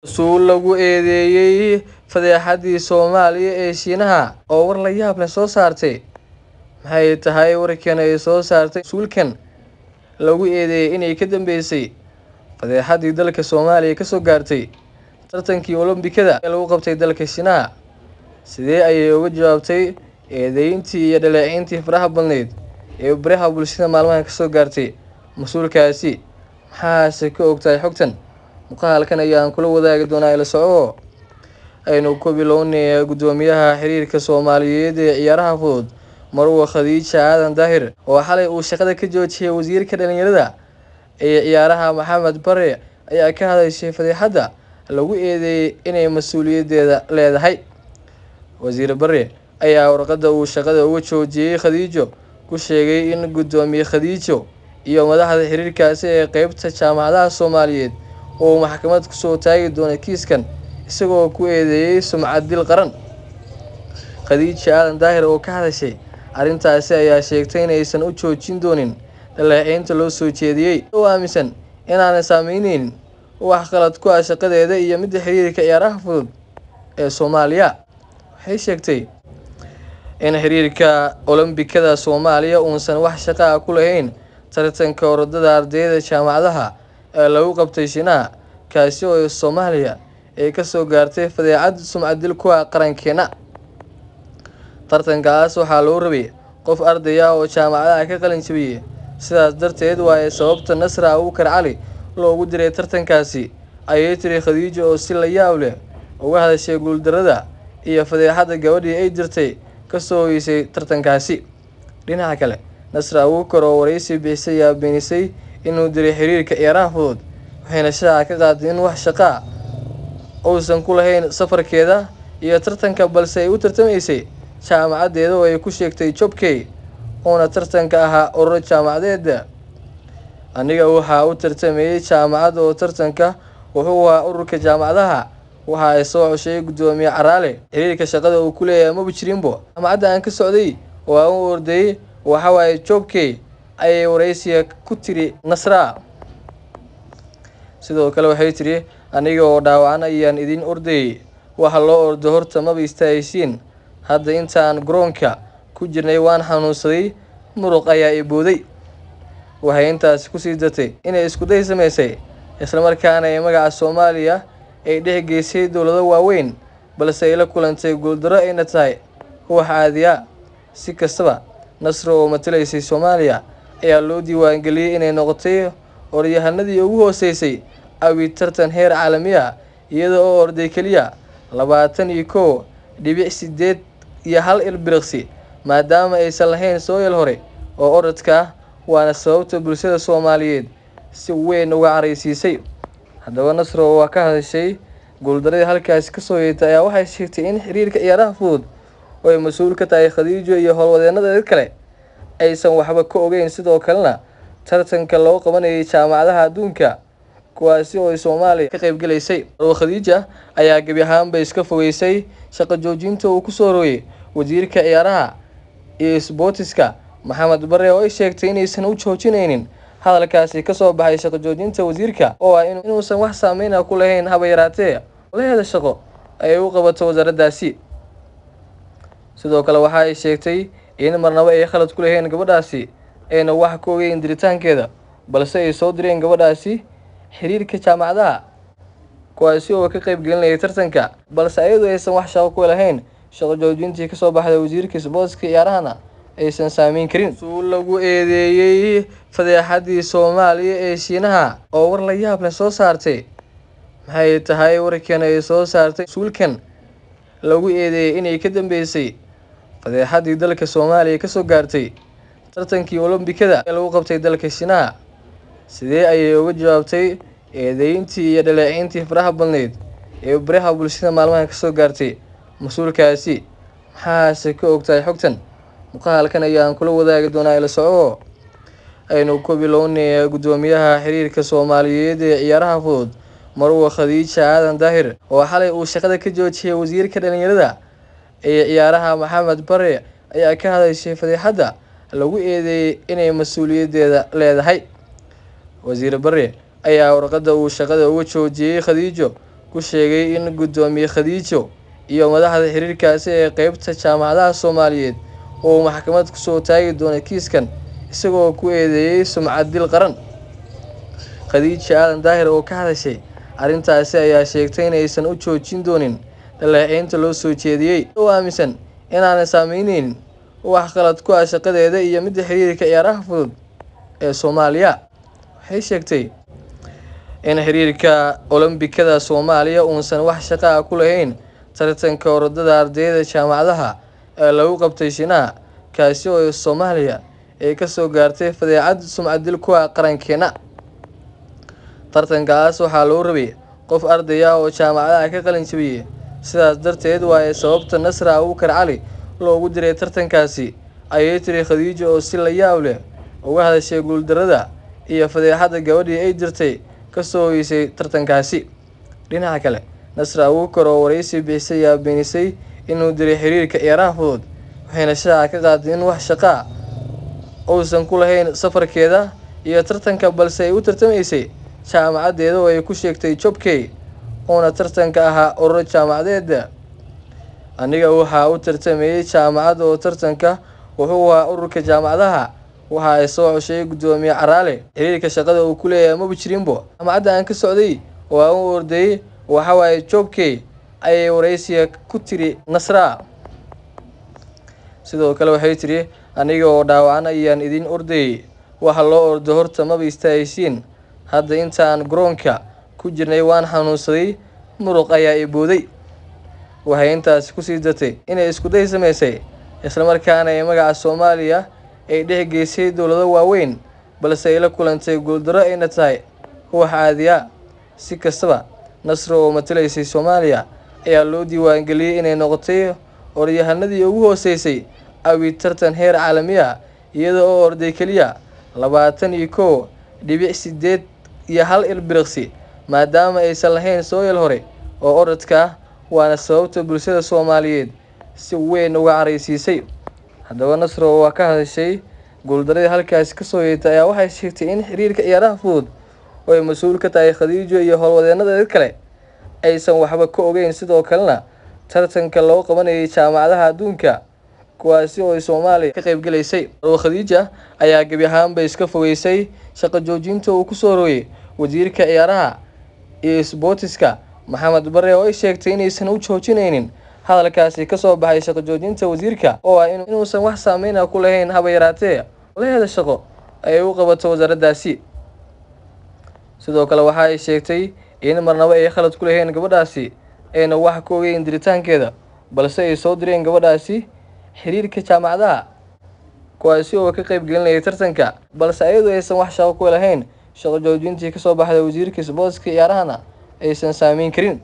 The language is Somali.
Suul lagu eedeeyay fadeexadii Soomaaliya ee Shiinaha oo war la yaab leh soo saartay. Maxay tahay warkan ay soo saartay suulkan lagu eedeeyay inay ka dambeysay fadeexadii dalka Soomaaliya ka soo gaartay tartankii Olombikada ee lagu qabtay dalka Shiinaha. Sidee ayay uga jawaabtay eedeyntii iyo dhaleecayntii faraha badneyd ee baraha bulshada maalmahan ka soo gaartay mas'uulkaasi? Maxaase ka ogtahay xogtan? Muuqaalkan ayaan kula wadaagi doonaa ila soco aynu ku bilownay gudoomiyaha xiriirka Soomaaliyeed ee ciyaaraha fudud Marwo Khadiija Aadan Daahir oo xalay uu shaqada ka joojiyay wasiirka dhalinyarada ee ciyaaraha Maxamed Bare ayaa ka hadashay fadeexada lagu eedeeyay inay mas'uuliyadeeda leedahay. Wasiir Bare ayaa warqadda uu shaqada uga joojiyay Khadiijo ku sheegay in gudoomiye Khadiijo iyo madaxda xiriirkaasi ee qaybta jaamacadaha Soomaaliyeed oo maxkamad ku soo taagi doona kiiskan isagoo ku eedeeyay sumcad dil qaran. Khadiija Aadan Daahir oo ka hadashay arrintaasi ayaa sheegtay in aysan u joojin doonin dhaleecaynta loo soo jeediyay oo aaminsan inaanay saameynin wax qalad ku ah shaqadeeda iyo midda xiriirka ciyaaraha fudud ee Soomaaliya. Waxay sheegtay in xiriirka Olombikada Soomaaliya uusan wax shaqo ah ku lahayn tartanka orodada ardayda jaamacadaha ee lagu qabtay Shiinaha kaasi oo Soomaaliya ay ka soo gaartay fadeexad sumcad dil ku ah qarankeena. Tartankaas waxaa loo rabay qof arday ah oo jaamacadaha ka qalin jabiyay, sidaas darteed waa sababta Nasra Abuukar Cali loogu diray tartankaasi, ayay tiri Khadiijo oo si la yaab leh uga hadashay guuldarrada iyo fadeexada gabadhii ay jirtay ka soo hoysay tartankaasi. Dhinaca kale, Nasra Abuukar oo wareysi bixisay ayaa beenisay inuu diray xiriirka ciyaaraha fudud, waxayna shaaca ka qaaday in wax shaqo ah uusan ku lahayn safarkeeda iyo tartanka balse ay u tartamaysay jaamacadeeda oo ay ku sheegtay Jobkey oona tartanka ahaa urur jaamacadeed. Aniga waxaa u tartamayay jaamacad oo tartanka wuxuu ahaa ururka jaamacadaha, waxa ay soo cushay gudoomiye Caraale. Xiriirka shaqada uu ku leeyahay ma jirinbo. Jaamacadda aan ka socday oo aan u ordayay waxa waaye Jobkey, ayay wareysiga ku tiri Nasra. Sidoo kale waxay tiri aniga oo dhaawacan ayaan idin ordayay, waxa loo ordo horta ma istaayisiin. Hadda intaan garoonka ku jirnay waan xanuunsaday, muruq ayaa i booday. Waxay intaas ku sii dartay inay isku day sameysay isla markaana ay magaca Soomaaliya ay dhex geysay dowlado waaweyn balse ay la kulantay guuldarro ayna tahay wax caadi ah. Si kastaba, Nasra oo matalaysay Soomaaliya ayaa loo diiwaangeliyay inay noqotay orodyahanadii ugu hooseysay abid tartan heer caalami ah iyada oo orday kaliya 21.8 iyo hal ilbiriqsi maadaama aysan lahayn sooyal hore oo orodka ah, waana sababta bulshada Soomaaliyeed si weyn uga careysiisay. Haddaba Nasra oo ka hadashay guuldarradii halkaasi ka soo yeetay ayaa waxay sheegtay in xiriirka ciyaaraha fudud oo ay mas'uul ka tahay Khadiijo iyo howlwadeenada kale aysan waxba ka ogeyn, sidoo kalena tartanka loo qabanayay jaamacadaha adduunka kuwaasi oo Soomaaliya ka qayb galaysay. Marwo Khadiija ayaa gabi ahaanba iska fogeysay shaqo joojinta uu ku soo rogay wasiirka ciyaaraha iyo isboortiska Maxamed Bare oo ay sheegtay inaysan u joojinaynin hadalkaasi ka soo baxay shaqo joojinta wasiirka oo ah inuusan wax saameyn ah ku lahayn haba yaraatee leedahay shaqo ay u qabato wasaaraddaasi. Sidoo kale waxa ay sheegtay in marnaba ay khalad ku lahayn gabadhaasi ayna wax ka ogeyn diritaankeeda balse ay soo direen gabadhaasi xiriirka jaamacadaha kuwaasi oo ka qayb galinayay tartanka balse ayadu aysan wax shaqo ku lahayn. Shaqo joojintii ka soo baxday wasiirka isboortiska ciyaarahana aysan saameyn karin. Suul lagu eedeeyay fadeexadii Soomaaliya ee Shiinaha oo war la yaab leh soo saartay. Maxay tahay warkan ay soo saartay suulkan lagu eedeeyay inay ka dambeysay fadeexadii dalka Soomaaliya ka soo gaartay tartankii Olombikada ee lagu qabtay dalka Shiinaha? Sidee ayay uga jawaabtay eedeyntii iyo dhaleecayntii faraha badneyd ee baraha bulshada maalmahan ka soo gaartay mas'uulkaasi? Maxaase ka ogtahay xogtan? Muuqaalkan ayaan kula wadaagi doonaa ila soco aynu ku bilownay gudoomiyaha xiriirka Soomaaliyeed ee ciyaaraha fudud Marwo Khadiija Aadan Daahir oo xalay uu shaqada ka joojiyay wasiirka dhalinyarada ee ciyaaraha Maxamed Bare ayaa ka hadashay fadeexada lagu eedeeyay inay mas'uuliyadeeda leedahay. Wasiir Bare ayaa warqadda uu shaqada uga joojiyay Khadiijo ku sheegay in guddoomiye Khadijo iyo madaxda xiriirkaasi ee qaybta jaamacadaha Soomaaliyeed oo maxkamad ku soo taagi doona kiiskan isagoo ku eedeeyay sumcad dil qaran. Khadijo Aadan Daahir oo ka hadashay arrintaasi ayaa sheegtay in aysan u joojin doonin dhaleeceynta loo soo jeediyay oo aaminsan in aanay saameynin wax qalad ku ah shaqadeeda iyo midda xiriirka ciyaaraha fudud ee Soomaaliya. Waxay sheegtay in xiriirka Olombikada Soomaaliya uusan wax shaqo ah ku lahayn tartanka orodada ardayda jaamacadaha ee lagu qabtay Shiinaha kaasi oo Soomaaliya ay ka soo gaartay fadeexad sumcad dil ku ah qarankeena. Tartankaas waxaa loo rabay qof arday ah oo jaamacadaha ka qalin jabiyay, sidaas darteed waa sababta Nasra Abuukar Cali loogu diray tartankaasi, ayay tiri Khadijo oo si la yaab leh uga hadashay guuldarrada iyo fadeexadda gabadhii ay jirtay ka soo hoysay tartankaasi. Dhinaca kale, Nasra Abuukar oo wareysi bixisay ayaa beenisay inuu diray xiriirka ciyaaraha fudud, waxayna shaaca ka qaaday in wax shaqo ah uusan ku lahayn safarkeeda iyo tartanka balse ay u tartamaysay jaamacadeeda oo ay ku sheegtay Jobkey oona tartanka ahaa urur jaamacadeed. Aniga waxaa u tartamayay jaamacad oo tartanka wuxuu ahaa ururka jaamacadaha, waxa ay soo cushay guddoomiye Caraale. Xiriirka shaqada uu ku leeyahay ma jirinbo. Jaamacadda aan ka socday oo aan u ordayay waxa waaye Jobkey, ayay wareysiga ku tiri Nasra. Sidoo kale waxay tiri aniga oo dhaawacan ayaan idin ordayay, waxa loo ordo horta maba istaayisiin. Hadda intaan garoonka ku jirnay waan xanuunsaday, muruq ayaa i booday. Waxay intaas ku sii dartay inay isku day sameysay isla markaana ay magaca Soomaaliya ay dhex geysay dowlado waaweyn balse ay la kulantay guuldarro ayna tahay wax caadi ah. Si kastaba, Nasra oo matalaysay Soomaaliya ayaa loo diiwaangeliyay inay noqotay orodyahanadii ugu hooseysay abid tartan heer caalami ah iyada oo orday kaliya 21.8 iyo hal ilbiriqsi maadaama aysan lahayn sooyal hore oo orodka ah, waana sababta bulshada Soomaaliyeed si weyn uga caraysiisay. Haddaba Nasra oo ka hadashay guuldaradii halkaas ka soo yeetay ayaa waxay sheegtay in xiriirka ciyaaraha fudud oo ay mas'uul ka tahay Khadijo iyo howlwadeenada kale aysan waxba ka ogeyn, sidoo kalena tartanka loo qabanayay jaamacadaha adduunka kuwaasi oo Soomaaliya ka qayb galaysay. Khadijo ayaa gabi ahaanba iska fogeysay shaqo joojinta uu ku soo rogay wasiirka ciyaaraha iyo isboortiska Maxamed Barre oo ay sheegtay inaysan u joojinaynin hadalkaasi ka soo baxay shaqo joojinta wasiirka oo ah inuusan wax saameyn ah ku lahayn haba yaraatee leedahay shaqo ay u qabato wasaaraddaasi. Sidoo kale waxa ay sheegtay in marnaba ay khalad ku lahayn gabadhaasi ayna wax ka ogeyn diritaankeeda balse ay soo direen gabadhaasi xiriirka jaamacadaha kuwaasi oo ka qayb galinayay tartanka balse ayadu aysan wax shaqo ku lahayn shaqo joojintii ka soo baxday wasiirka isboortiska ciyaarahana aysan saameyn karin.